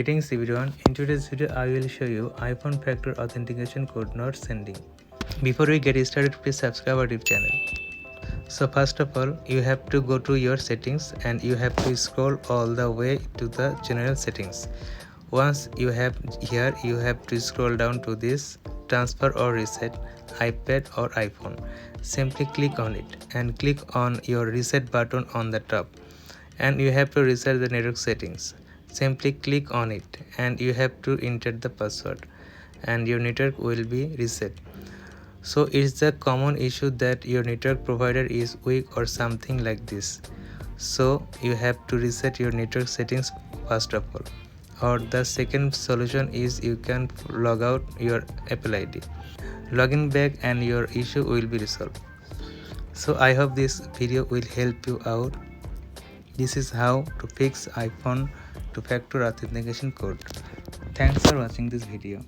Greetings everyone, in today's video I will show you iPhone factor authentication code not sending. Before we get started, please subscribe our YouTube channel. So first of all, you have to go to your settings and you have to scroll all the way to the general settings. Once you have here, you have to scroll down to this transfer or reset iPad or iPhone. Simply click on it and click on your reset button on the top, and you have to reset the network settings. Simply click on it and you have to enter the password and your network will be reset. So it's the common issue that your network provider is weak or something like this. So you have to reset your network settings first of all. Or the second solution is you can log out your Apple ID. Login back and your issue will be resolved. So I hope this video will help you out. This is how to fix iPhone two-factor authentication code. Thanks for watching this video.